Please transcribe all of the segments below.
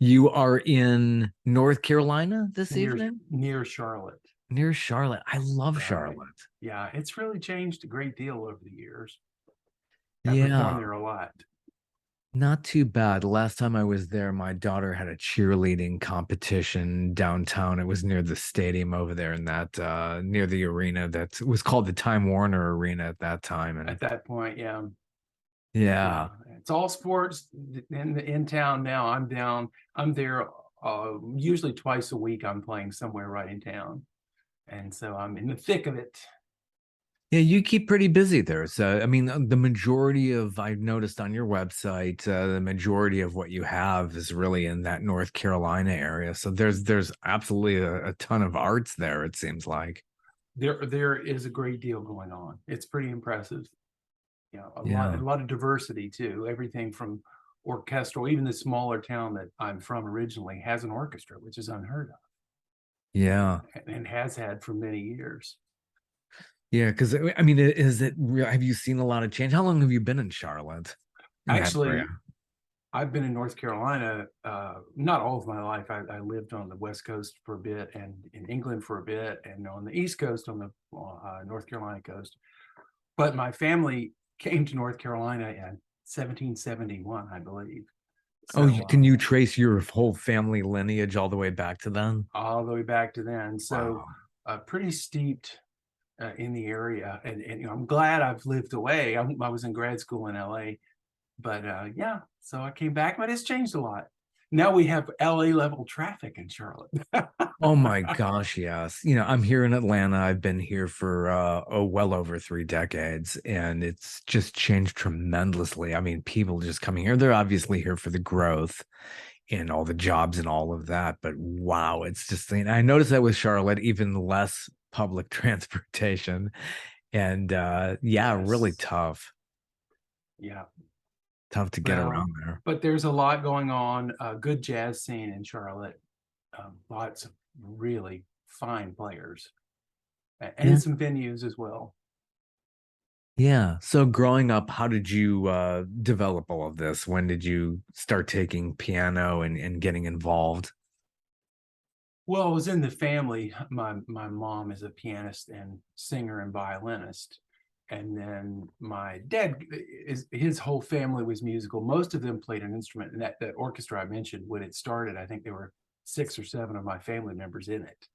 You are in North Carolina this near evening? near Charlotte. Near Charlotte. I love Right. Charlotte. Yeah, it's really changed a great deal over the years. I perform Yeah, there a lot. not too bad. The last time I was there, my daughter had a cheerleading competition downtown. It was near the stadium over there in that near the arena that was called the Time Warner Arena at that time. At And that point, yeah. yeah, Yeah, it's all sports in town now. I'm down. I'm there usually twice a week. I'm playing somewhere right in town, and so I'm in the thick of it. yeah, you keep pretty busy there. So, I mean, the majority of I've noticed on your website, the majority of what you have is really in that North Carolina area. So there's absolutely a ton of arts there, it seems like. There is a great deal going on. It's pretty impressive. Yeah. A lot of diversity too. Everything from orchestral, even the smaller town that I'm from originally has an orchestra, which is unheard of, Yeah. and has had for many years. Yeah, because I mean, is it real? Have you seen a lot of change? How long have you been in Charlotte in that area? Actually, I've been in North Carolina, not all of my life. I lived on the West Coast for a bit, and in England for a bit, and on the East Coast, on the North Carolina coast. But my family came to North Carolina in 1771, I believe. Oh, So can you trace your whole family lineage all the way back to then? all the way back to then. So Wow. pretty steeped in the area, and I'm glad I've lived away. I was in grad school in LA, but yeah, so I came back, but it's changed a lot. Now we have LA level traffic in Charlotte. Oh my gosh, yes. I'm here in Atlanta. I've been here for well over 3 decades, and it's just changed tremendously. I mean, people just coming here, they're obviously here for the growth and all the jobs and all of that. But wow, it's just I noticed that with Charlotte, even less public transportation. And yeah, really Yes, tough. yeah. Tough to get Well, around there. but there's a lot going on. Good jazz scene in Charlotte. Lots of really fine players, Yeah. and some venues as well. Yeah. So growing up, how did you develop all of this? When did you start taking piano and getting involved? Well, it was in the family. My mom is a pianist and singer and violinist, and then my dad is his whole family was musical. Most of them played an instrument, and that orchestra I mentioned when it started, I think there were 6 or 7 of my family members in it.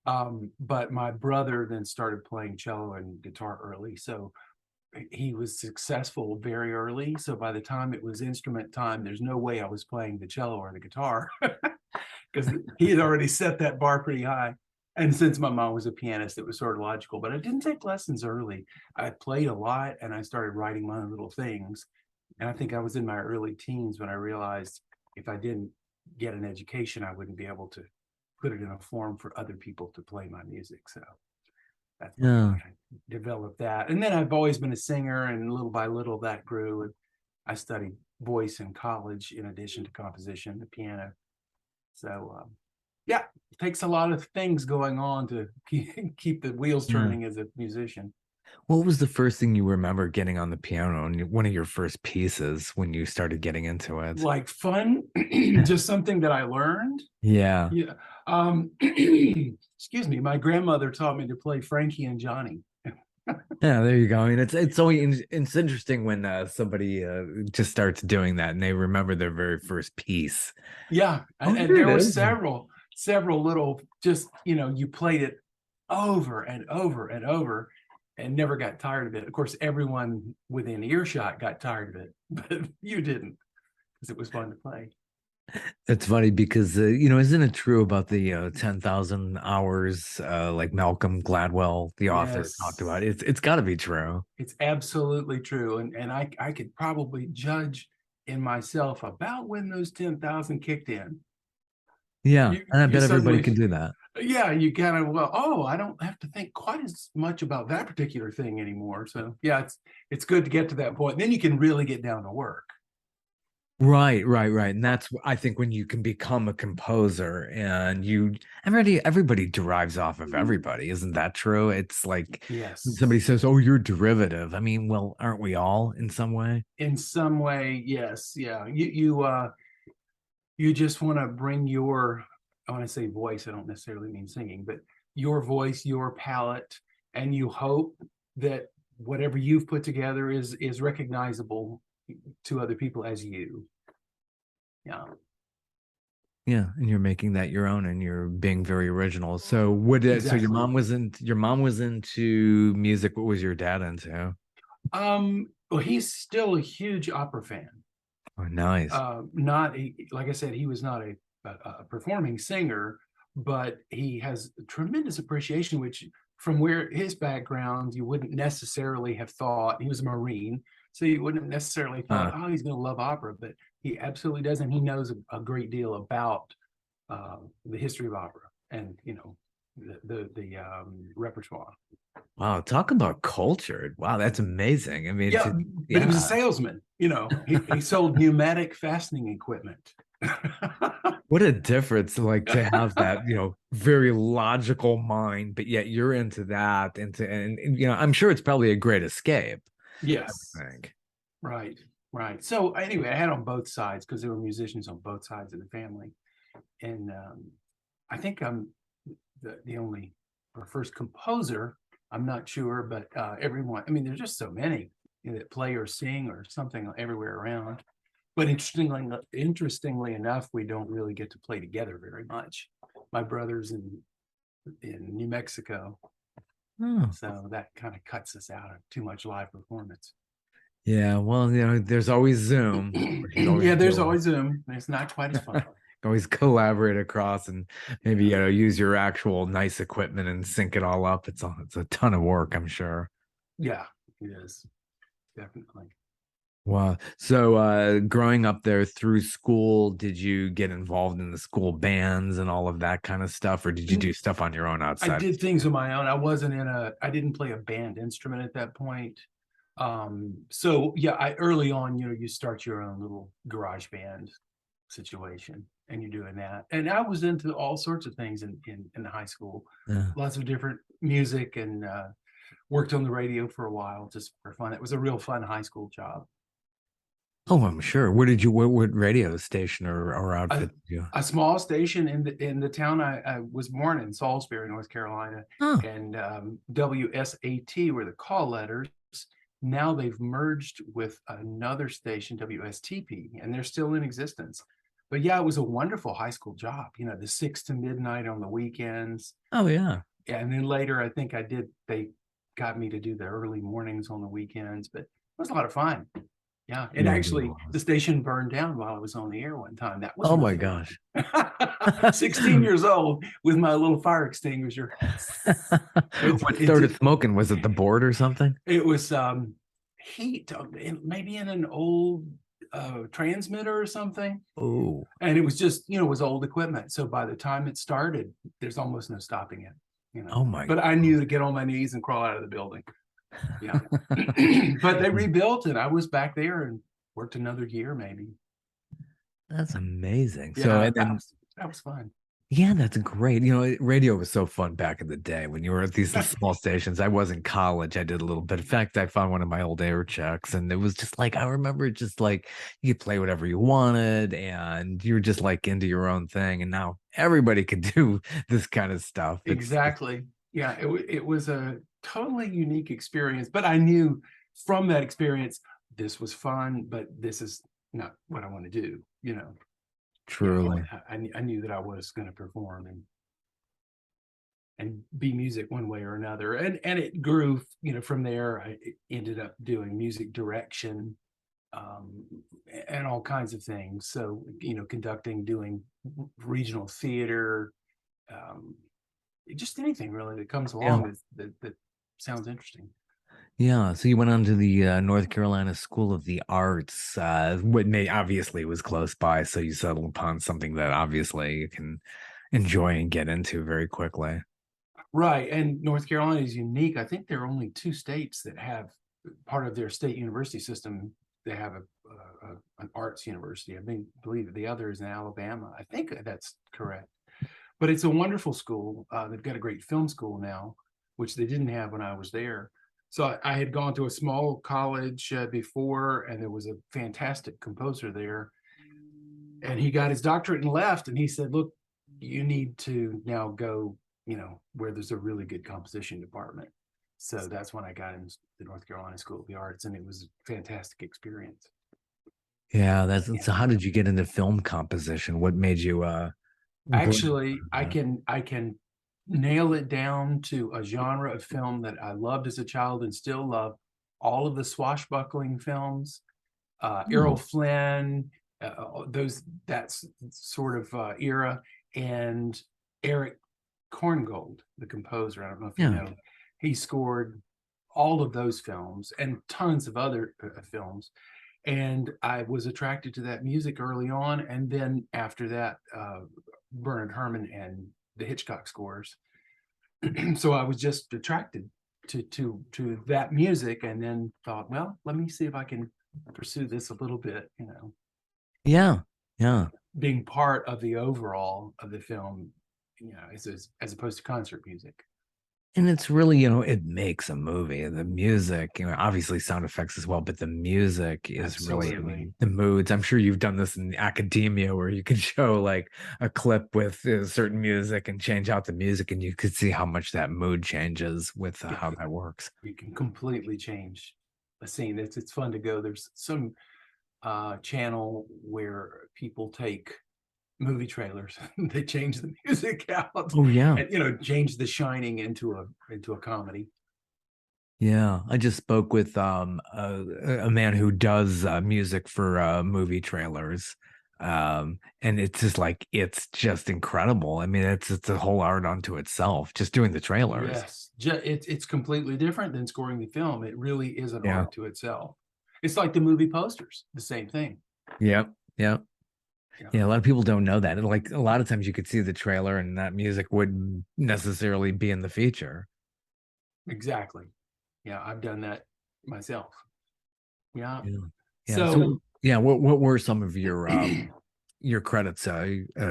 But my brother then started playing cello and guitar early, so he was successful very early. So by the time it was instrument time, there's no way I was playing the cello or the guitar because he had already set that bar pretty high. And since my mom was a pianist, it was sort of logical. But I didn't take lessons early. I played a lot and I started writing my own little things. And I think I was in my early teens when I realized if I didn't get an education, I wouldn't be able to put it in a form for other people to play my music. So that's when I Yeah. kind of developed that. And then I've always been a singer, and little by little that grew. And I studied voice in college in addition to composition, the piano. So yeah, it takes a lot of things going on to keep the wheels Yeah. turning as a musician. What was the first thing you remember getting on the piano and one of your first pieces when you started getting into it? Like fun, just something that I learned. Yeah. Yeah. Excuse me. My grandmother taught me to play Frankie and Johnny. Yeah, there you go. I mean, it's always it's interesting when somebody just starts doing that and they remember their very first piece. Yeah, Oh, and here it there were is. several little, just you played it over and over and over and never got tired of it. Of course, everyone within earshot got tired of it, but you didn't, because it was fun to play. It's funny because isn't it true about the 10,000 hours like Malcolm Gladwell, the author, talked about? Yes, It's got to be true. it's absolutely true. And I could probably judge in myself about when those 10,000 kicked in. Yeah, You and I you bet everybody suddenly, can do that. yeah, you kind of, well, oh, I don't have to think quite as much about that particular thing anymore. So yeah, it's good to get to that point. Then you can really get down to work. Right, right, right. And that's I think when you can become a composer and everybody derives off of everybody, isn't that true? It's like when somebody Yes. says, "Oh, you're derivative." I mean, well, aren't we all in some way? In some way, yes. Yeah. You You just want to bring your, I want to say voice, I don't necessarily mean singing, but your voice, your palette, and you hope that whatever you've put together is recognizable to other people as you. Yeah. Yeah, and you're making that your own, and you're being very original. So so your Exactly. mom was into music. What was your dad into? Well, he's still a huge opera fan. Oh, nice. Not a, like I said, he was not a performing singer, but he has tremendous appreciation, which from where his background, you wouldn't necessarily have thought. He was a Marine, so you wouldn't necessarily thought, oh, he's going to love opera, but he absolutely does, and he knows a great deal about the history of opera and the repertoire. Wow, talk about cultured. Wow, that's amazing. I mean, Yeah, but he was a yeah. salesman. He sold pneumatic fastening equipment. What a difference, like to have that, very logical mind, but yet you're into that, and I'm sure it's probably a great escape, I Yes, would think. right, right. So anyway, I had on both sides because there were musicians on both sides of the family, and I think I'm the only or first composer. I'm not sure, but everyone. I mean, there's just so many that play or sing or something everywhere around. But interestingly enough, we don't really get to play together very much. My brother's in New Mexico, Oh, so that kind of cuts us out of too much live performance. yeah. Well, there's always Zoom. You can always Yeah, there's do always Zoom. It's not quite as fun. always collaborate across and maybe Yeah, use your actual nice equipment and sync it all up. It's a ton of work, I'm sure. yeah, it is definitely. Wow. So growing up there through school, did you get involved in the school bands and all of that kind of stuff, or did you do stuff on your own I outside? did things on my own. I didn't play a band instrument at that point. So yeah, I early on, you start your own little garage band situation and you're doing that. And I was into all sorts of things in high school, Yeah. lots of different music and worked on the radio for a while just for fun. It was a real fun high school job. Oh, I'm sure. What radio station or A, outfit did you? a small station in the town I was born in, Salisbury, North Carolina, Oh, and WSAT were the call letters. Now they've merged with another station, WSTP, and they're still in existence. But yeah, it was a wonderful high school job. The 6 to midnight on the weekends, oh yeah. and then later I think they got me to do the early mornings on the weekends. But it was a lot of fun. Yeah, and Radio actually, the was. station burned down while I was on the air one time. That was Oh my really gosh. fun. 16 years old with my little fire extinguisher. It, What it started did. smoking? Was it the board or something? It was heat, maybe in an old transmitter or something. Oh, And it was just, it was old equipment. So by the time it started, there's almost no stopping it. oh my. But I knew to get on my knees and crawl out of the building. Yeah. But they rebuilt it. I was back there and worked another year maybe. That's amazing. So, Yeah, and then, that was fun. yeah, that's great. Radio was so fun back in the day when you were at these small stations. I was in college. I did a little bit. In fact, I found one of my old air checks, and it was just like, I remember just like you could play whatever you wanted, and you were just like into your own thing. And now everybody could do this kind of stuff. Exactly. Yeah, it was a totally unique experience, but I knew from that experience this was fun, but this is not what I want to do. Truly. I knew that I was going to perform and be music one way or another, and it grew. From there, I ended up doing music direction, um, and all kinds of things. So conducting, doing regional theater, um, just anything really that comes Yeah. along that sounds interesting. Yeah. So you went on to the North Carolina School of the Arts. What may obviously was close by, so you settled upon something that obviously you can enjoy and get into very quickly. Right, and North Carolina is unique. I think there are only two states that have part of their state university system. They have an arts university. Believe the other is in Alabama. I think that's correct. But it's a wonderful school. They've got a great film school now, which they didn't have when I was there. So I had gone to a small college before, and there was a fantastic composer there. And he got his doctorate and left. And he said, look, you need to now go, you know, where there's a really good composition department. So that's when I got into the North Carolina School of the Arts, and it was a fantastic experience. Yeah, so how did you get into film composition? What made you Actually, I can nail it down to a genre of film that I loved as a child and still love. All of the swashbuckling films, Errol Flynn, that's sort of era, and Eric Korngold, the composer. I don't know if you know, he scored all of those films and tons of other films. And I was attracted to that music early on, and then after that, Bernard Herrmann and the Hitchcock scores. So I was just attracted to that music, and then thought, well, let me see if I can pursue this a little bit, you know. Yeah. Being part of the overall of the film, you know, as opposed to concert music. And it's really, it makes a movie. The music, obviously sound effects as well, but the music is really, the moods. I'm sure you've done this in academia where you can show like a clip with certain music and change out the music, and you could see how much that mood changes with how that works. You can completely change a scene. It's fun to go. There's some channel where people take movie trailers, they change the music out. Oh yeah. And, change The Shining into a comedy. Yeah, I just spoke with a man who does music for movie trailers. And it's just incredible. I mean, it's a whole art unto itself, just doing the trailers. Yes, it's completely different than scoring the film. It really is an art to itself. It's like the movie posters, the same thing. Yep. Yeah, a lot of people don't know that. Like a lot of times you could see the trailer and that music wouldn't necessarily be in the feature. Exactly. Yeah, I've done that myself. Yeah. So what were some of your credits,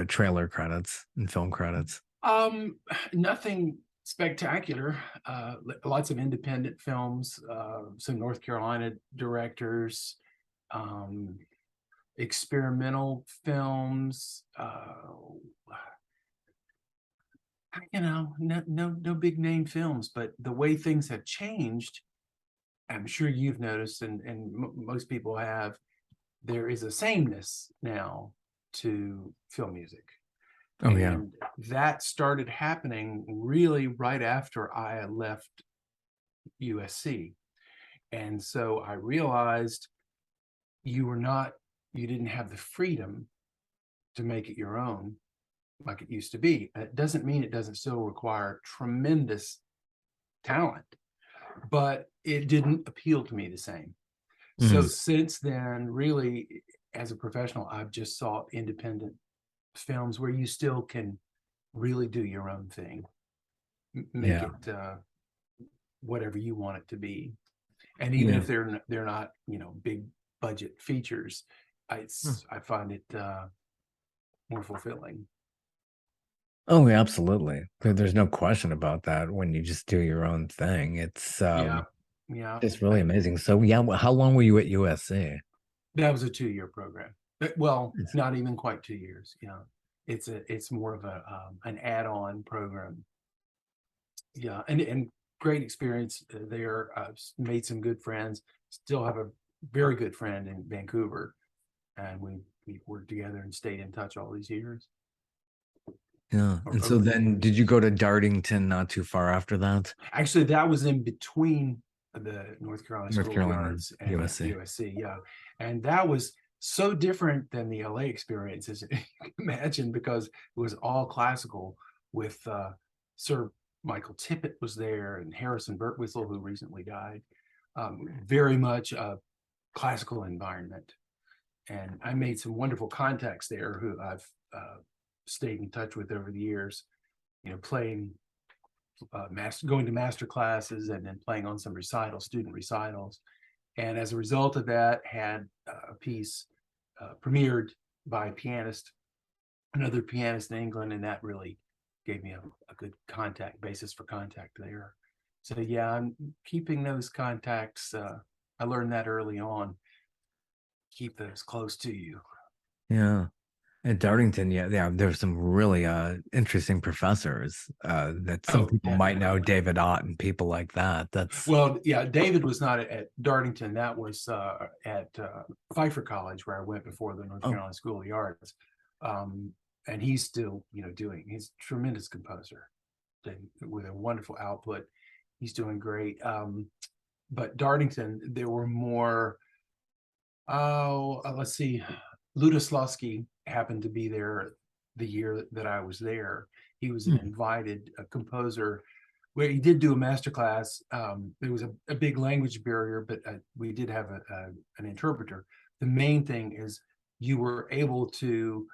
trailer credits and film credits? Nothing spectacular. Lots of independent films, some North Carolina directors, experimental films, no big name films. But the way things have changed, I'm sure you've noticed, and most people have, there is a sameness now to film music. Oh yeah. And that started happening really right after I left USC. And so I realized you didn't have the freedom to make it your own like it used to be. It doesn't mean it doesn't still require tremendous talent, but it didn't appeal to me the same. So since then, really, as a professional, I've just sought independent films where you still can really do your own thing, make it whatever you want it to be. And even if they're not, big budget features, I find it more fulfilling. Oh, yeah, absolutely. There's no question about that. When you just do your own thing, it's it's really amazing. So how long were you at USC? That was a 2-year program. Well, not even quite 2 years. It's more of an add-on program. Yeah, and great experience there. I've made some good friends. Still have a very good friend in Vancouver, and we worked together and stayed in touch all these years. Yeah. And so then did you go to Dartington not too far after that? Actually, that was in between the North Carolina School of Arts and USC. Yeah. And that was so different than the LA experience, as you can imagine, because it was all classical with Sir Michael Tippett was there, and Harrison Birtwistle, who recently died. Very much a classical environment. And I made some wonderful contacts there who I've stayed in touch with over the years, playing, going to master classes, and then playing on some student recitals. And as a result of that, had a piece premiered by Pianist, another pianist in England, and that really gave me a good basis for contact there. So yeah, I'm keeping those contacts. I learned that early on. Keep those close to you. Yeah. At Dartington, yeah, there's some really interesting professors that some Oh, people might know, definitely. David Ott and people like that. That's Well, yeah, David was not at Dartington. That was at Pfeiffer College, where I went before the North oh, Carolina School of the Arts. And he's still, he's a tremendous composer with a wonderful output. He's doing great. But Dartington, there were more. Oh, let's see. Lutoslawski happened to be there the year that I was there. He was an hmm. invited composer where he did do a master class. There was a big language barrier, but we did have an interpreter. The main thing is you were able to.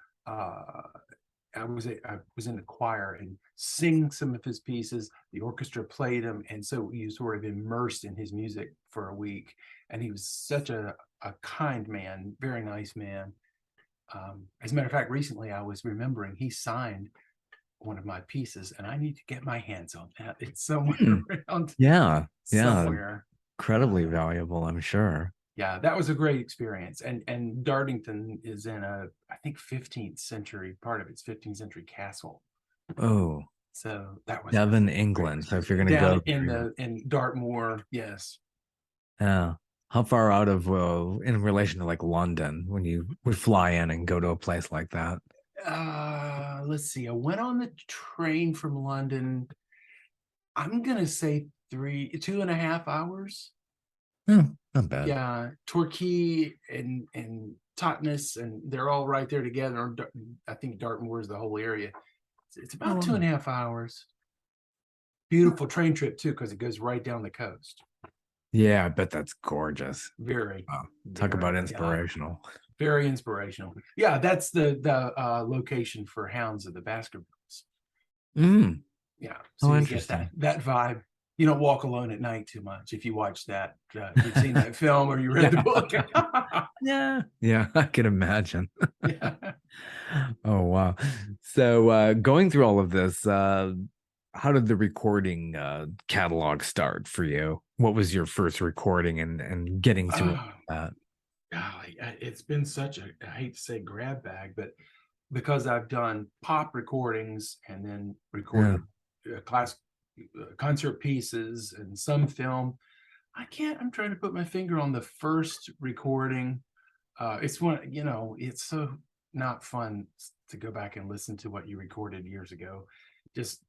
I was in the choir and sing some of his pieces. The orchestra played them, and so you sort of immersed in his music for a week. And he was such a kind man, very nice man. As a matter of fact, recently I was remembering he signed one of my pieces, and I need to get my hands on that. It's Hmm. somewhere around Yeah, somewhere. incredibly valuable, I'm sure. Yeah, that was a great experience. And Dartington is in I think 15th century, part of its 15th century castle. Oh, So that was a Devon, great England. So if you're experience. gonna Down go in there, in Dartmoor, yes. yeah. How far out of in relation to like London when you would fly in and go to a place like that? Let's see. I went on the train from London. I'm gonna say 2.5 hours. Hmm, not bad. Yeah, Torquay and Totnes, and they're all right there together. I think Dartmoor is the whole area. It's about two Oh, and a half hours. Beautiful train trip too, because it goes right down the coast. yeah, I bet that's gorgeous. Very, Wow. Talk about very, inspirational. very inspirational. Yeah, that's the location for Hounds of the Baskervilles. Mm. Yeah, so Oh, you get interesting. that vibe. You don't walk alone at night too much if you watch that. If you've seen that film or you read the Yeah. book. Yeah, I can imagine. Yeah. Oh, wow. So, going through all of this, how did the recording catalog start for you? What was your first recording and getting through Oh, that? golly, it's been such I hate to say grab bag, but because I've done pop recordings and then Yeah. recorded class concert pieces and some film, I'm trying to put my finger on the first recording. It's it's so not fun to go back and listen to what you recorded years ago. Just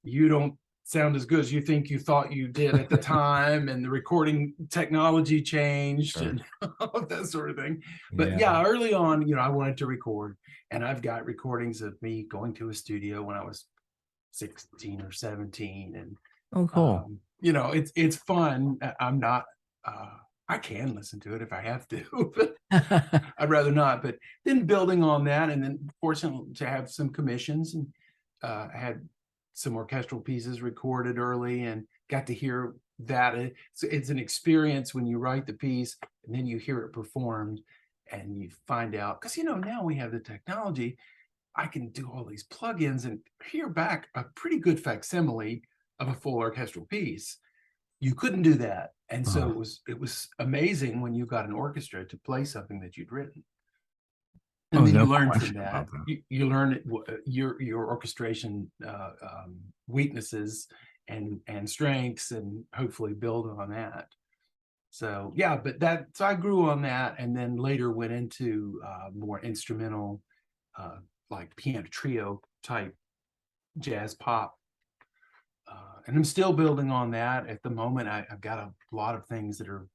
you don't sound as good as you thought you did at the time, and the recording technology changed Sure. and all that sort of thing. But Yeah. yeah, early on, I wanted to record, and I've got recordings of me going to a studio when I was 16 or 17, and Oh, cool. it's fun. I'm not I can listen to it if I have to, but I'd rather not. But then building on that, and then fortunate to have some commissions, and I had some orchestral pieces recorded early, and got to hear that. It's an experience when you write the piece and then you hear it performed, and you find out, because now we have the technology. I can do all these plugins and hear back a pretty good facsimile of a full orchestral piece. You couldn't do that, and so Oh, it was amazing when you got an orchestra to play something that you'd written, and oh, then you no learn from question that. about that. You learn your orchestration weaknesses and strengths, and hopefully build on that. So yeah, so I grew on that, and then later went into more instrumental, like piano trio type jazz pop. And I'm still building on that at the moment. I've got a lot of things that are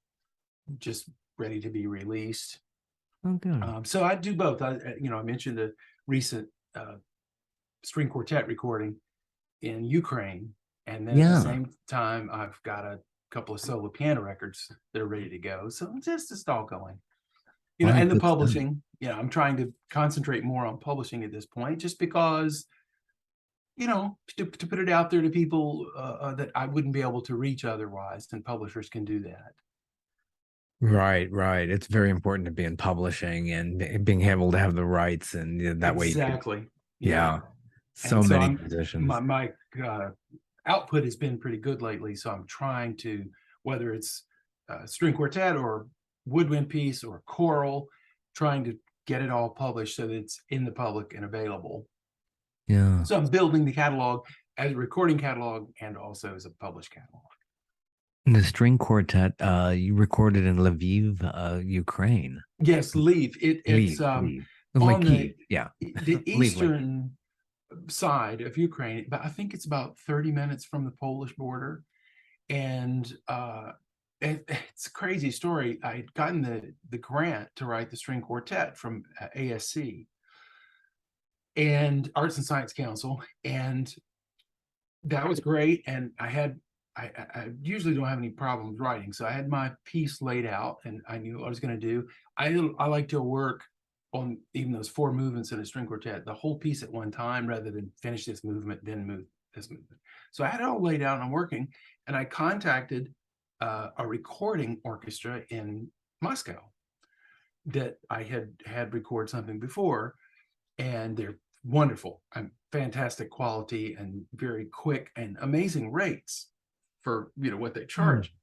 just ready to be released. Oh, good. So I do both. I mentioned the recent string quartet recording in Ukraine, and then at the Yeah. same time, I've got a couple of solo piano records that are ready to go. So it's just all going. Well, And the good stuff. publishing. I'm trying to concentrate more on publishing at this point, just because to put it out there to people that I wouldn't be able to reach otherwise, and publishers can do that. Right, right. It's very important to be in publishing and being able to have the rights, and that way you could, Exactly. Yeah. yeah, And so so many I'm positions. my uh, output has been pretty good lately. So I'm trying to, whether it's string quartet or woodwind piece or choral, trying to get it all published so that it's in the public and available. Yeah. So I'm building the catalog as a recording catalog and also as a published catalog. The string quartet, you recorded in Lviv, Ukraine. Yes, Lviv. It's Lviv. on Like Kiev. Yeah. the Lviv, like eastern side of Ukraine, but I think it's about 30 minutes from the Polish border. And it's a crazy story. I'd gotten the grant to write the string quartet from ASC and Arts and Science Council, and that was great. And I usually don't have any problems writing, so I had my piece laid out, and I knew what I was going to do. I like to work on even those 4 movements in a string quartet, the whole piece at one time, rather than finish this movement, then move this movement. So I had it all laid out and I'm working, and I contacted a recording orchestra in Moscow that I had recorded something before, and they're wonderful and fantastic quality and very quick and amazing rates for what they charge.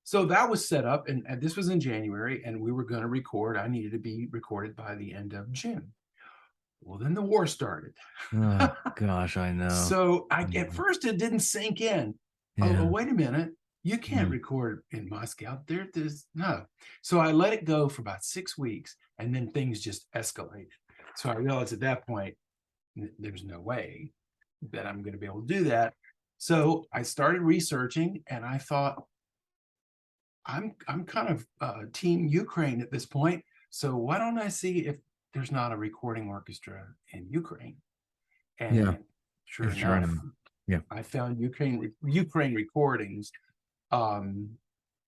So that was set up, and this was in January, and we were going to record. I needed to be recorded by the end of June. Well, then the war started. Oh gosh, I know. So at first it didn't sink in. Yeah. Oh, wait a minute. You can't record in Moscow. There's no. So I let it go for about 6 weeks, and then things just escalated. So I realized at that point, there's no way that I'm going to be able to do that. So I started researching, and I thought, I'm kind of team Ukraine at this point. So why don't I see if there's not a recording orchestra in Ukraine? And sure enough, I found Ukraine recordings.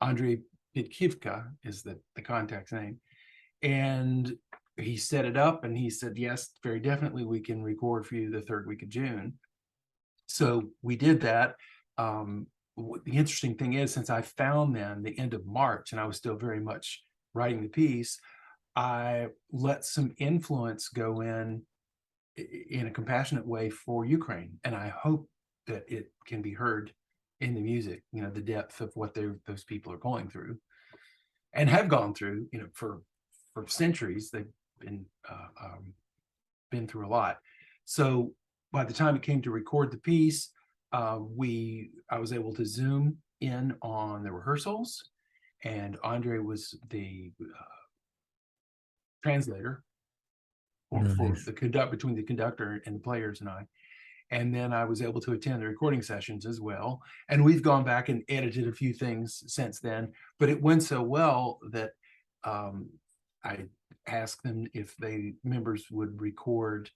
Andrei Pitkivka is the contact's name, and he set it up, and he said, yes, very definitely, we can record for you the 3rd week of June. So we did that. The interesting thing is, since I found them the end of March and I was still very much writing the piece, I let some influence go in a compassionate way for Ukraine. And I hope that it can be heard in the music, the depth of what those people are going through and have gone through, for centuries. They've been through a lot. So by the time it came to record the piece, I was able to zoom in on the rehearsals, and Andre was the translator for the between the conductor and the players and I. And then I was able to attend the recording sessions as well. And we've gone back and edited a few things since then, but it went so well that I asked them if members would record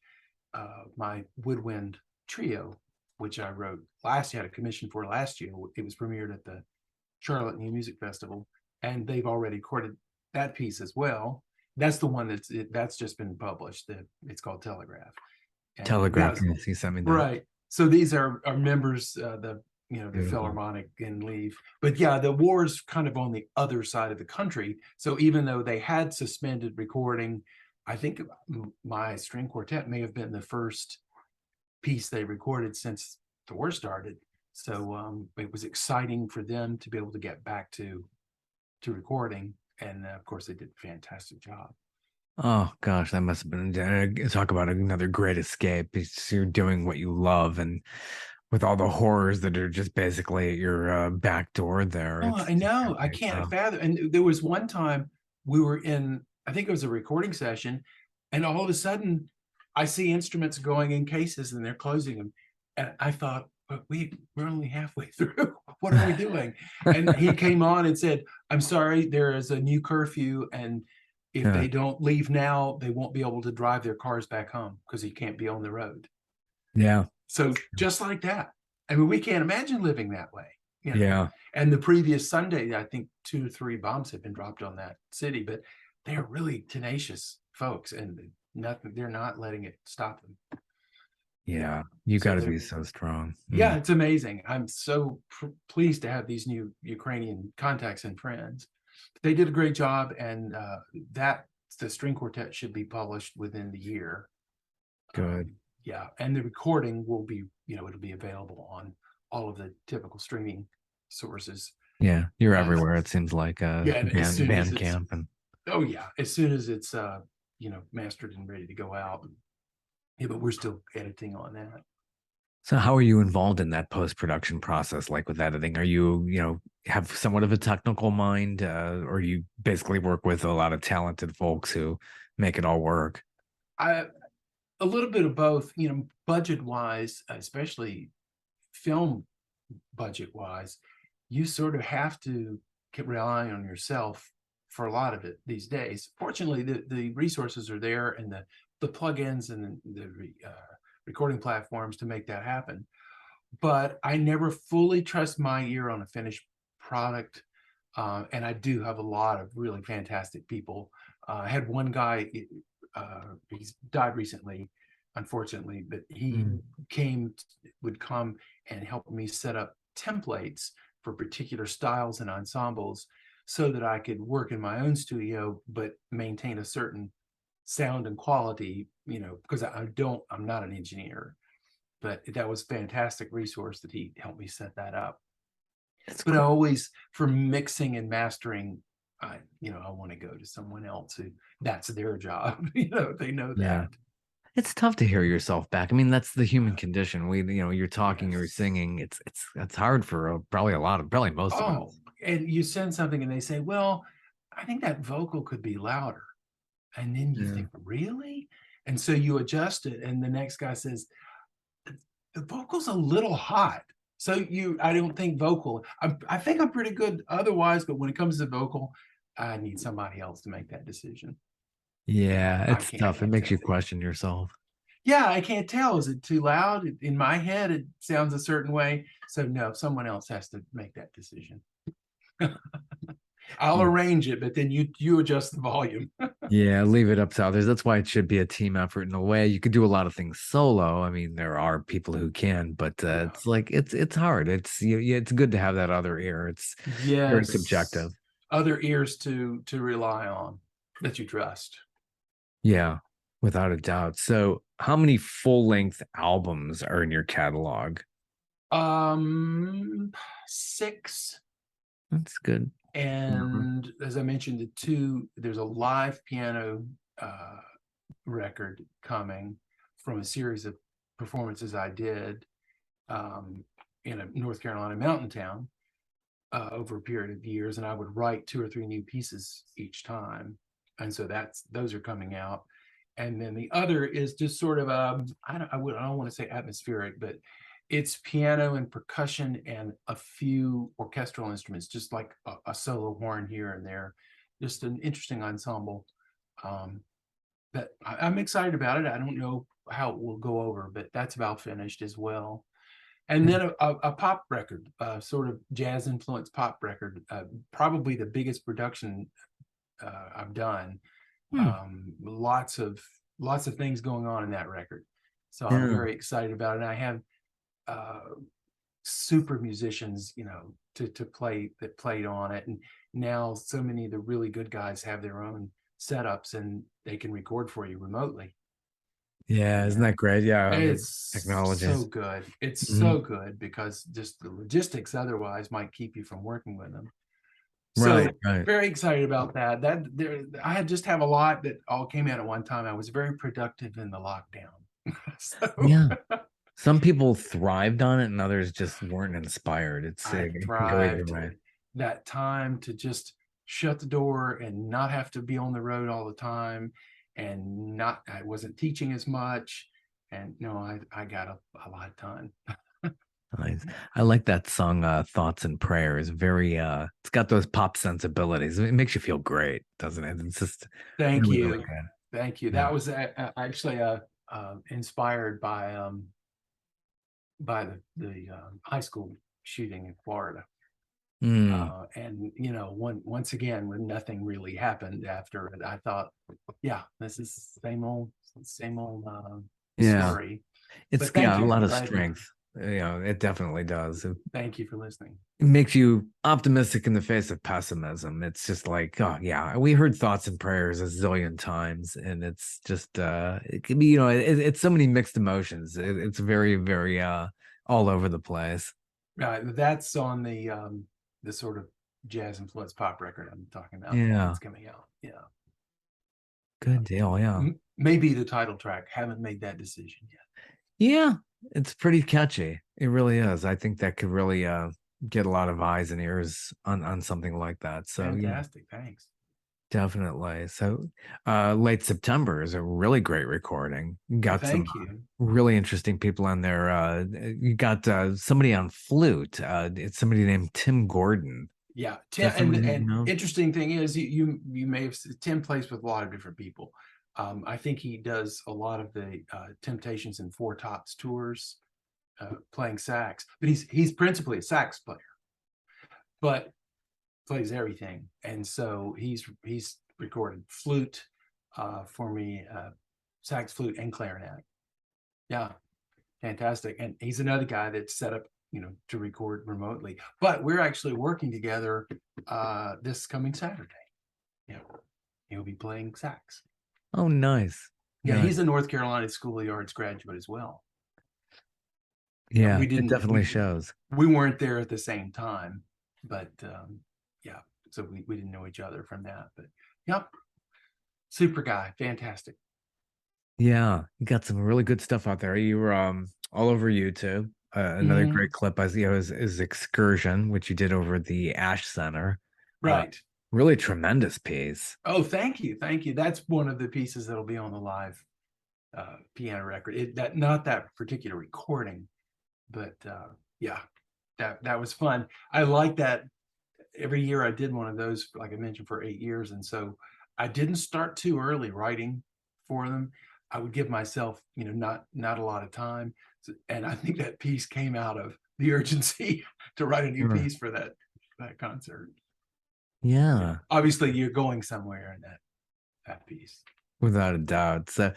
my woodwind trio, which I wrote last year, had a commission for last year. It was premiered at the Charlotte New Music Festival, and they've already recorded that piece as well. That's the one that's just been published. It's called Telegraph. And Telegraph, yes, you sent me that. Right. So these are members, the Philharmonic in Lviv. But yeah, the war's kind of on the other side of the country. So even though they had suspended recording, I think my string quartet may have been the first piece they recorded since the war started. So it was exciting for them to be able to get back to recording. And of course, they did a fantastic job. Oh gosh, that must have been talk about another great escape. It's, you're doing what you love, and with all the horrors that are just basically at your back door there. Oh, I know. I can't fathom. And there was one time we were in, I think it was a recording session, and all of a sudden I see instruments going in cases and they're closing them. And I thought, but we're only halfway through. What are we doing? And he came on and said, I'm sorry, there is a new curfew, and if they don't leave now, they won't be able to drive their cars back home because you can't be on the road. Yeah. So just like that. I mean, we can't imagine living that way. Yeah. And the previous Sunday, I think 2 or 3 bombs had been dropped on that city, but they're really tenacious folks, and they're not letting it stop them. Yeah. You got to be so strong. Yeah, it's amazing. I'm so pleased to have these new Ukrainian contacts and friends. They did a great job, and the string quartet should be published within the year. Good. Yeah, and the recording will be, it'll be available on all of the typical streaming sources. Yeah, you're everywhere. It seems like Bandcamp and oh yeah, as soon as it's mastered and ready to go out. Yeah, but we're still editing on that. So how are you involved in that post-production process, like with editing? Are you, have somewhat of a technical mind, or you basically work with a lot of talented folks who make it all work? A little bit of both, budget wise, especially film budget wise, you sort of have to rely on yourself for a lot of it these days. Fortunately, the resources are there, and the plugins and the recording platforms to make that happen. But I never fully trust my ear on a finished product. And I do have a lot of really fantastic people. I had one guy, he's died recently, unfortunately, but he would come and help me set up templates for particular styles and ensembles so that I could work in my own studio, but maintain a certain sound and quality, because I'm not an engineer, but that was a fantastic resource that he helped me set that up. That's But cool. always for mixing and mastering, I want to go to someone else who that's their job. They know Yeah. that. It's tough to hear yourself back. I mean, that's the human condition. You're talking, you're Yes. singing. It's hard for probably most of Oh, us. and you send something and they say, well, I think that vocal could be louder. And then you Yeah. think, really? And so you adjust it. And the next guy says, the vocal's a little hot. So I don't think vocal. I think I'm pretty good otherwise, but when it comes to vocal, I need somebody else to make that decision. Yeah, I it's can't. I tough. It can't makes tell you the. question yourself. Yeah, I can't tell. Is it too loud? In my head, it sounds a certain way. So no, someone else has to make that decision. I'll Yeah. arrange it, but then you adjust the volume. Yeah, leave it up to others. That's why it should be a team effort in a way. You could do a lot of things solo. I mean, there are people who can, but Yeah. it's like it's hard. It's good to have that other ear. It's very Yes. subjective. Other ears to rely on that you trust. Yeah, without a doubt. So, how many full-length albums are in your catalog? Um, 6. That's good. And as I mentioned, there's a live piano uh, record coming from a series of performances I did um, in a North Carolina mountain town over a period of years, and I would write 2 or 3 new pieces each time, and so those are coming out. And then the other is just sort of I don't want to say atmospheric, but it's piano and percussion and a few orchestral instruments, just like a solo horn here and there, just an interesting ensemble um, that I'm excited about it. I don't know how it will go over, but that's about finished as well. And then a pop record, sort of jazz influenced pop record, probably the biggest production I've done. Hmm. Lots of things going on in that record, so I'm Yeah. very excited about it. And I have super musicians, to play that played on it, and now so many of the really good guys have their own setups and they can record for you remotely. Yeah, isn't And that great? Yeah, the it's so technologies. good. It's Mhm. so good because just the logistics otherwise might keep you from working with them. Right, So right. very excited about that. I had just have a lot that all came out at one time. I was very productive in the lockdown. So Yeah. Some people thrived on it and others just weren't inspired. I It can go either thrived way. that time to just shut the door and not have to be on the road all the time, and I wasn't teaching as much. And no, I got a lot done. Nice. I like that song, Thoughts and Prayers. Very it's got those pop sensibilities. It makes you feel great, doesn't it? It's just Thank really, really you. good. Thank you. Yeah. That was actually inspired by the high school shooting in Florida. Mm, And once again, when nothing really happened after it, I thought, yeah, this is same old yeah. story. It's But thank got a you. lot I'm of glad you. strength. It definitely does. Thank you for listening. It makes you optimistic in the face of pessimism. It's just like, oh yeah, we heard thoughts and prayers a zillion times, and it's just it can be, it's so many mixed emotions. It's very, very all over the place. That's on the sort of jazz influenced pop record I'm talking about. Yeah. That's coming out. Yeah. Good deal. Yeah. Maybe the title track. Haven't made that decision yet. Yeah. It's pretty catchy. It really is. I think that could really get a lot of eyes and ears on something like that. So yeah, Fantastic. Thanks. definitely. So late September is a really great recording. You Well, got some thank you. really interesting people on there. You got somebody on flute. It's somebody named Tim Gordon. Yeah, Is that somebody you and know? interesting thing is you may have Tim plays with a lot of different people. I think he does a lot of the Temptations and Four Tops tours, playing sax, but he's principally a sax player, but plays everything. And so he's recorded flute for me, sax, flute, and clarinet. Yeah, fantastic. And he's another guy that's set up, to record remotely. But we're actually working together this coming Saturday. Yeah, he'll be playing sax. Oh, nice. Yeah, Nice. he's a North Carolina School of the Arts graduate as well. Yeah, Yeah, it definitely shows. we weren't there at the same time, but yeah, so we didn't know each other from that. But yep, super guy, fantastic. Yeah, you got some really good stuff out there. You were all over YouTube. Another Mhm. great clip I see is Excursion, which you did over at the Ash Center. Uh, Right. really tremendous piece. Oh, thank you, thank you. That's one of the pieces that'll be on the live piano record. That not that particular recording, but yeah, that was fun. I like that. Every year I did one of those, like I mentioned, for 8 years, and so I didn't start too early writing for them. I would give myself, not a lot of time, and I think that piece came out of the urgency to write a new Sure. piece for that concert. Yeah, Yeah, obviously you're going somewhere in that piece. without a doubt. So,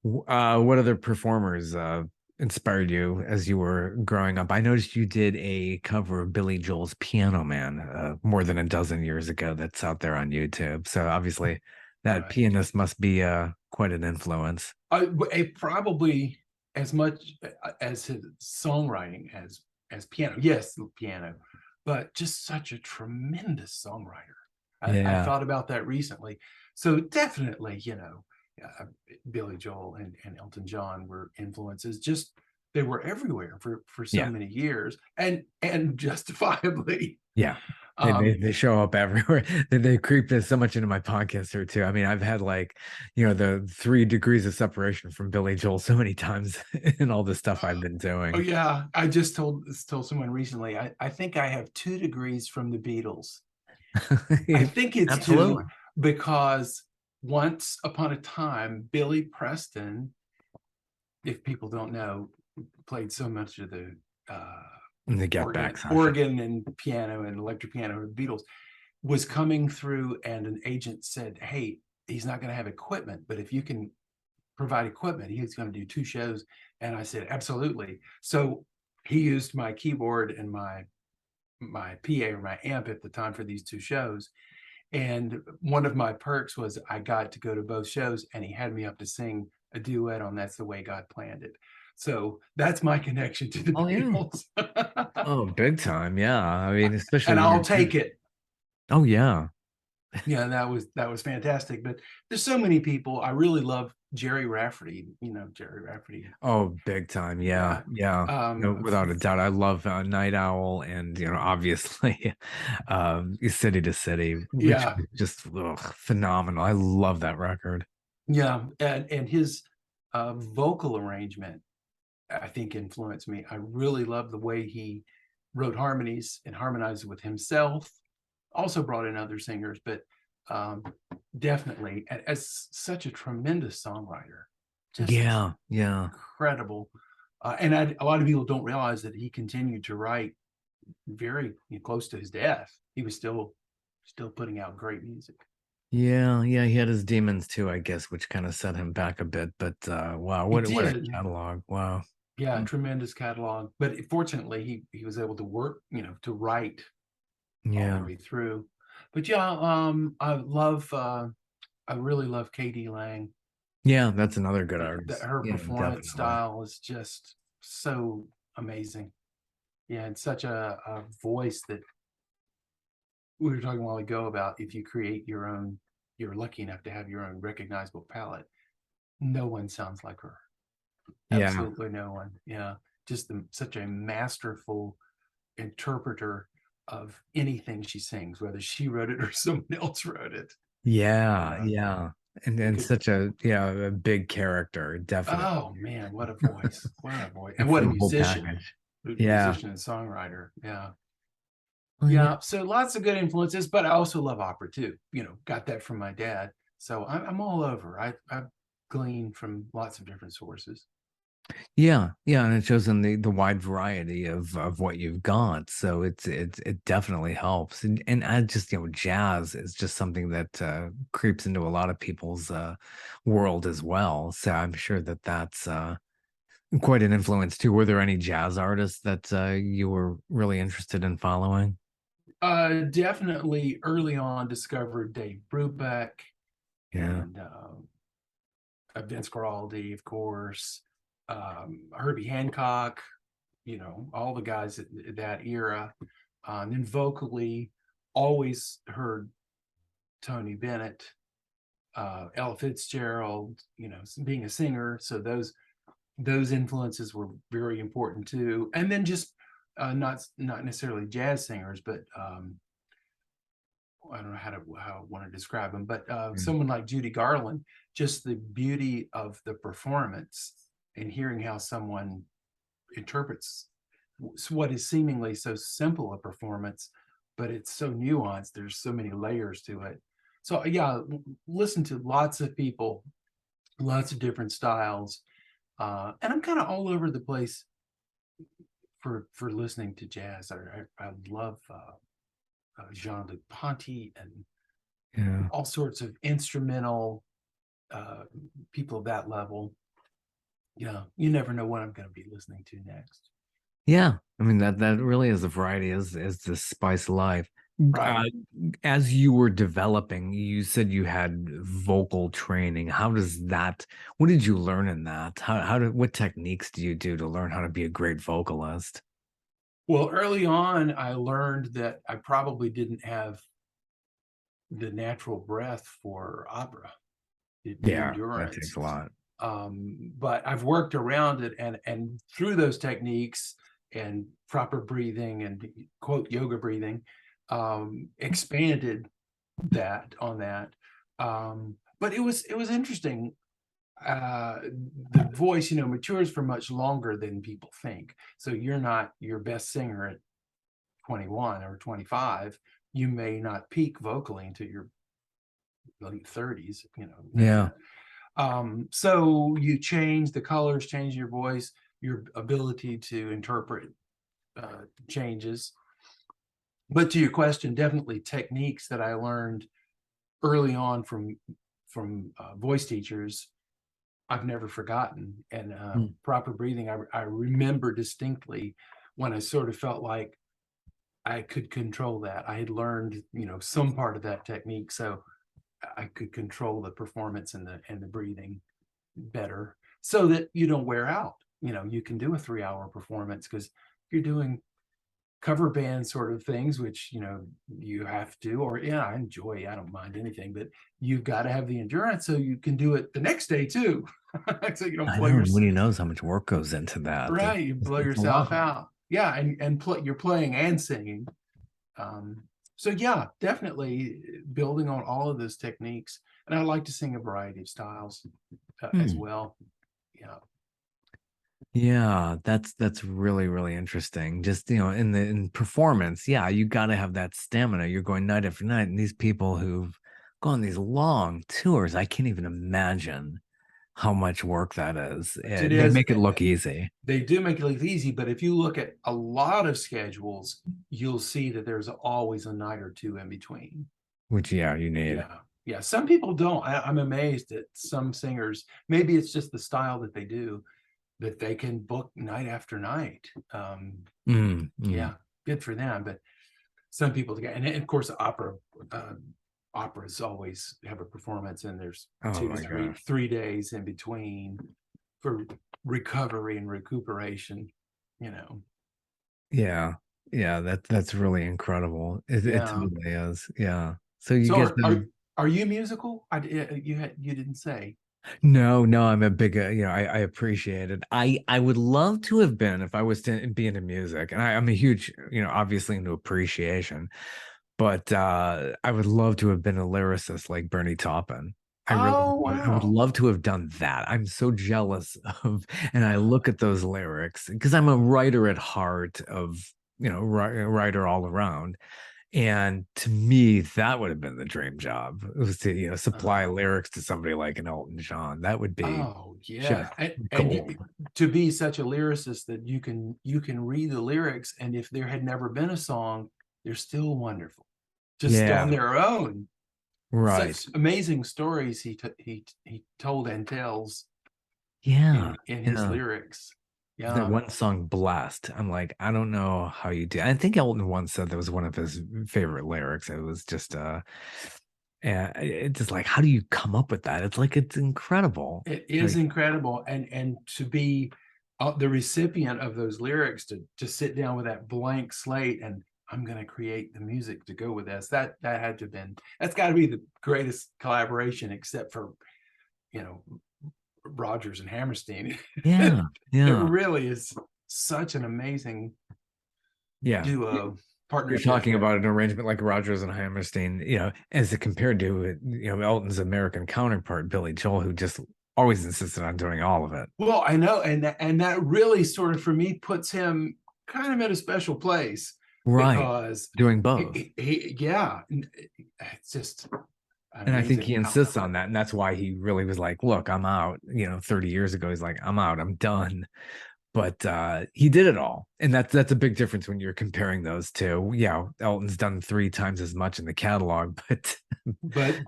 what other performers inspired you as you were growing up? I noticed you did a cover of Billy Joel's Piano Man more than a dozen years ago. That's out there on YouTube. So obviously, that Right. pianist must be quite an influence. It probably as much as his songwriting as piano. Yes, piano, but just such a tremendous songwriter. I Yeah. thought about that recently. So definitely, Billy Joel and Elton John were influences. Just they were everywhere for so Yeah. many years, and justifiably. Yeah. They, they Um, they show up everywhere. They creep this so much into my podcast here too. I mean, I've had like, the 3 degrees of separation from Billy Joel so many times in all the stuff I've been oh doing. yeah, I just told someone recently. I think I have 2 degrees from the Beatles. I think it's Absolutely. two because once upon a time, Billy Preston, if people don't know, played so much of the In the Get Back organ, session. organ and piano and electric piano of the Beatles, was coming through, and an agent said, "Hey, he's not going to have equipment, but if you can provide equipment, he's going to do 2 shows." And I said, "Absolutely." So he used my keyboard and my PA or my amp at the time for these 2 shows. And one of my perks was I got to go to both shows, and he had me up to sing a duet on "That's the Way God Planned It." So that's my connection to the Oh yeah. Beatles. Oh, big time. Yeah. I mean, especially And when I'll you're take it. oh yeah. Yeah, that was fantastic. But there's so many people. I really love Jerry Rafferty. Jerry Rafferty. Oh, big time. Yeah. Yeah. Yeah. No, without a doubt. I love Night Owl and, obviously City to City, which Yeah. is just phenomenal. I love that record. Yeah. And his vocal arrangement, I think, influenced me. I really love the way he wrote harmonies and harmonized with himself. Also brought in other singers, but um, definitely as such a tremendous songwriter, just Yeah. Yeah. incredible. And a lot of people don't realize that he continued to write very close to his death. He was still putting out great music. Yeah. Yeah. He had his demons too, I guess, which kind of set him back a bit. But wow, He what a did. catalog. Wow. Yeah, tremendous catalog. But fortunately, he was able to work, to write all the Yeah. way through. But yeah, I really love Katie Lang. Yeah, that's another good artist. Her Yeah, performance definitely. style is just so amazing. Yeah, and such a voice that we were talking a while ago about, if you create your own you're lucky enough to have your own recognizable palette. No one sounds like her. Yeah. Absolutely no one. Yeah, just such a masterful interpreter of anything she sings, whether she wrote it or someone else wrote it. Yeah. Yeah, Yeah. you And could. such a, yeah, a big character, definitely. Oh man, what a voice! What a voice, and It's what a the whole musician, package. Yeah. musician and songwriter. Yeah, Oh, yeah. yeah. So lots of good influences, but I also love opera too. You know, got that from my dad. So I'm all over. I've gleaned from lots of different sources. Yeah, yeah, and it shows in the wide variety of what you've got. So it definitely helps. And I just, jazz is just something that creeps into a lot of people's world as well. So I'm sure that that's quite an influence too. Were there any jazz artists that you were really interested in following? Definitely early on discovered Dave Brubeck Yeah. and Vince Guaraldi, of course, Herbie Hancock, you know, all the guys at that era. And then vocally, always heard Tony Bennett, Ella Fitzgerald, you know, being a singer. So those influences were very important too. And then just not necessarily jazz singers, but I don't know how I want to describe them, but Mm. someone like Judy Garland, just the beauty of the performance and hearing how someone interprets what is seemingly so simple a performance, but it's so nuanced. There's so many layers to it. So yeah, listen to lots of people, lots of different styles, and I'm kind of all over the place for listening to jazz. I love Jean-Luc Ponty and Yeah. all sorts of instrumental people of that level. Yeah, you never know what I'm going to be listening to next. Yeah, I mean that really is a variety is the spice of life. Right. Uh, as you were developing, you said you had vocal training. How does that? What did you learn in that? What techniques do you do to learn how to be a great vocalist? Well, early on, I learned that I probably didn't have the natural breath for opera, the Yeah, that takes endurance. a lot. But I've worked around it, and through those techniques and proper breathing and quote yoga breathing, expanded that on that. But it was interesting. The voice, you know, matures for much longer than people think. So you're not your best singer at 21 or 25. You may not peak vocally until your late 30s, you know. Yeah, So you change the colors, change your voice, your ability to interpret changes. But to your question, definitely techniques that I learned early on from voice teachers I've never forgotten. And mm, proper breathing, I remember distinctly when I sort of felt like I could control that. I had learned, you know, some part of that technique, so I could control the performance and the breathing better, so that you don't wear out. You know, you can do a 3-hour performance because you're doing cover band sort of things, which you know you have to. Or yeah, I enjoy. I don't mind anything, but you've got to have the endurance so you can do it the next day too. So you don't I blow know. your Nobody knows how much work goes into that. right. You blow It's a yourself lot. out. Yeah, and you're playing and singing. Um, so yeah, definitely building on all of those techniques. And I like to sing a variety of styles as Hmm. well. Yeah. Yeah, that's really interesting. Just, in performance, yeah, you got to have that stamina. You're going night after night, and these people who've gone these long tours, I can't even imagine how much work that is. It They is. make it look easy, They do make it look easy, but if you look at a lot of schedules, you'll see that there's always a night or two in between. which yeah, you need. Yeah. Yeah. Some people don't. I'm amazed at some singers. Maybe it's just the style that they do, that they can book night after night. Mm, mm. Yeah, good for them. But some people, and of course, uh, operas always have a performance, and there's Oh two, my three, gosh. 3 days in between for recovery and recuperation. You know, Yeah. Yeah, that's really incredible. It yeah. totally is. Yeah. So you So get are them. Are you musical? You didn't say. No, no, I'm a big, I appreciate it. I would love to have been if I was to be into music, and I'm a huge, obviously into appreciation, but I would love to have been a lyricist like Bernie Taupin. I really Oh would. I would wow. love to have done that. I'm so jealous of, and I look at those lyrics because I'm a writer at heart of, writer all around. And to me, that would have been the dream job. It was to, supply Oh, lyrics to somebody like an Elton John. That would be oh just yeah. And gold. to be such a lyricist that you can read the lyrics, and if there had never been a song, they're still wonderful, just on Yeah, their own. right. Such amazing stories he told and tells Yeah, in his yeah. lyrics. That Yeah. one song, Blessed. I'm like, I don't know how you do. I think Elton once said that was one of his favorite lyrics. It was just and it's just like, how do you come up with that? It's like it's incredible. It is Like, incredible, and to be the recipient of those lyrics, to sit down with that blank slate and I'm going to create the music to go with this. That had to have been, that's got to be the greatest collaboration, except for you know Rogers and Hammerstein. yeah, It yeah, really is such an amazing yeah. duo You're partnership. talking about an arrangement like Rogers and Hammerstein, as it compared to, Elton's American counterpart, Billy Joel, who just always insisted on doing all of it. Well, I know, and that really sort of for me puts him kind of in a special place, Right. because Doing both. yeah, it's just And I think he amazing how. insists on that. And that's why he really was like, look, I'm out. 30 years ago, he's like, I'm out, I'm done. But he did it all. And that's a big difference when you're comparing those two. Yeah, Elton's done 3 times as much in the catalog, but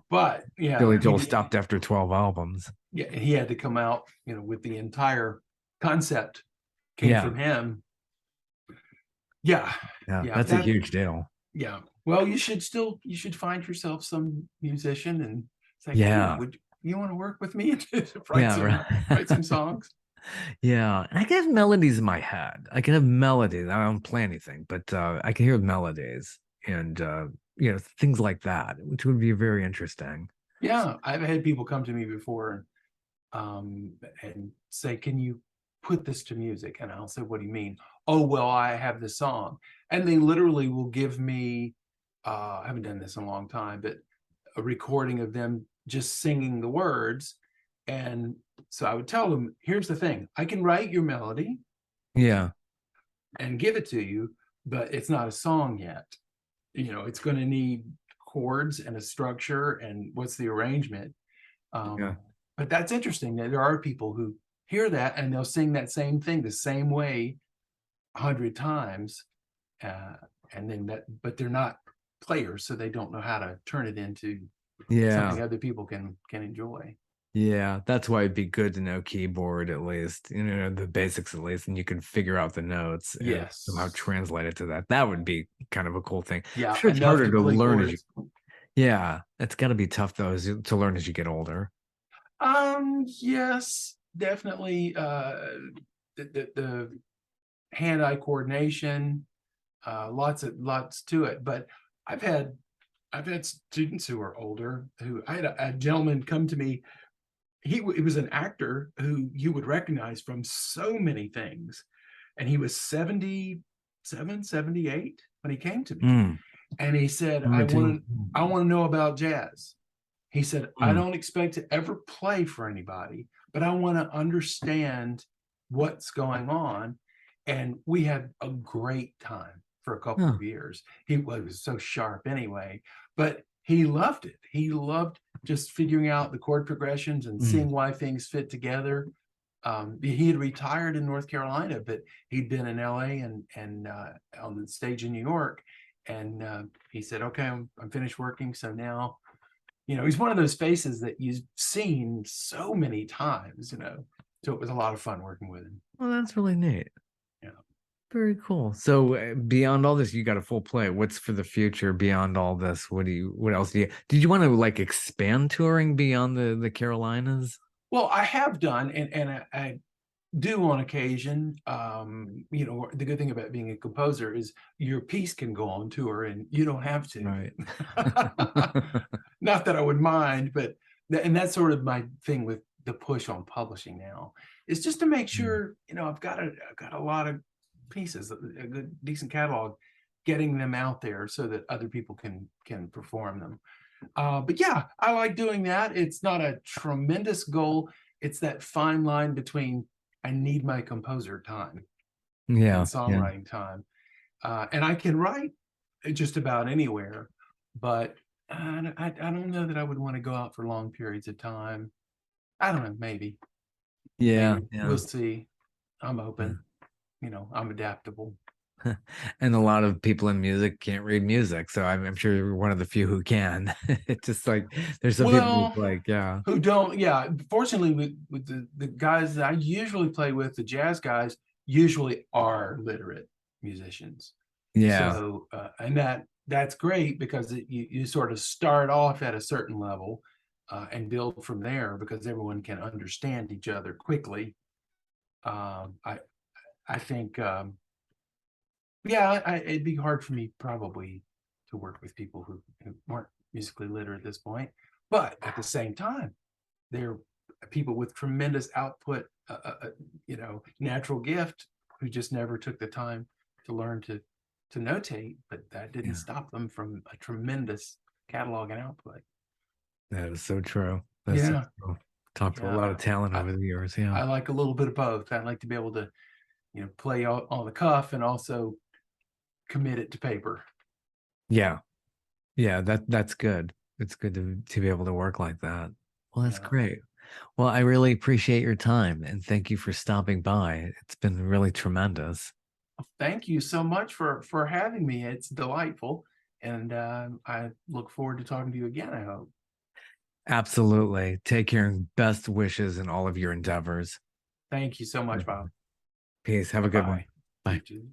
But Billy yeah, Joel stopped after 12 albums. yeah, he had to come out, with the entire concept came Yeah. from him. Yeah, Yeah. yeah, That's a huge deal. yeah. Well, you should find yourself some musician and say, hey, Yeah. would you want to work with me to write Yeah. some Right. songs? Yeah. And I can have melodies in my head. I can have melodies. I don't play anything, but I can hear melodies and things like that, which would be very interesting. Yeah, I've had people come to me before, and say, "Can you put this to music?" And I'll say, "What do you mean?" "Oh, well, I have this song," and they literally will give me. I haven't done this in a long time, but a recording of them just singing the words, and so I would tell them, "Here's the thing: I can write your melody Yeah. and give it to you, but it's not a song yet. It's going to need chords and a structure and what's the arrangement." Yeah. But that's interesting that there are people who hear that and they'll sing that same thing the same way 100 times, uh, and then but they're not players, so they don't know how to turn it into Yeah. something other people can enjoy. Yeah, that's why it'd be good to know keyboard at least, the basics at least, and you can figure out the notes and somehow Yes, translate it to that. That would be kind of a cool thing. I'm yeah, sure it's enough harder to to play learn chords. yeah, it's got to be tough though, to learn as you get older. Yes, definitely. The hand-eye coordination, lots to it. But I've had I've had students who are older. Who I had a gentleman come to me. He was an actor who you would recognize from so many things, and he was 77, 78 when he came to me, Mm, and he said, me too. I want to know about jazz." He said, "I Mm, don't expect to ever play for anybody, but I want to understand what's going on." And we had a great time for a couple huh, of years. He was so sharp anyway, but he loved it. He loved just figuring out the chord progressions and mm, seeing why things fit together. He had retired in North Carolina, but he'd been in LA and on the stage in New York. And he said, "Okay, I'm finished working. So now," he's one of those faces that you've seen so many times, so it was a lot of fun working with him. well, that's really neat. Yeah. Very cool. So beyond all this, you got a full plate. What's for the future beyond all this? What else did you want to like expand touring beyond the Carolinas? Well, I have done, and I do on occasion. You know, the good thing about being a composer is your piece can go on tour and you don't have to. Right. Not that I would mind, but and that's sort of my thing with the push on publishing now, is just to make sure, you know, I've got a lot of pieces, a good decent catalog, getting them out there so that other people can perform them. But yeah, I like doing that. It's not a tremendous goal. It's that fine line between I need my composer time and Yeah. Yeah. songwriting time. And I can write just about anywhere, but I don't know that I would want to go out for long periods of time. I don't know, maybe Yeah. Yeah. we'll see. I'm Yeah. open, you know, I'm adaptable. And a lot of people in music can't read music, so I'm sure you're one of the few who can. It's just like there's some people who's Well, like, yeah, who don't, yeah, fortunately with the guys that I usually play with, the jazz guys usually are literate musicians. yeah, So and that's great because you sort of start off at a certain level and build from there because everyone can understand each other quickly. I think yeah, it'd be hard for me probably to work with people who aren't musically literate at this point, but at the same time, they're people with tremendous output, you know, natural gift who just never took the time to learn to notate, but that didn't yeah. stop them from a tremendous catalog and output. That is so true. That's so Yeah, true. Talked to a lot yeah. of talent I, over the years. Yeah. I like a little bit of both. I like to be able to, you know, play on the cuff and also commit it to paper. Yeah. Yeah. That's good. It's good to be able to work like that. Well, that's Yeah. great. Well, I really appreciate your time and thank you for stopping by. It's been really tremendous. Thank you so much for having me. It's delightful, and I look forward to talking to you again, I hope. Absolutely. Take care and best wishes in all of your endeavors. Thank you so much, Bob. Peace. Have a good one. Bye-bye. You Bye. too.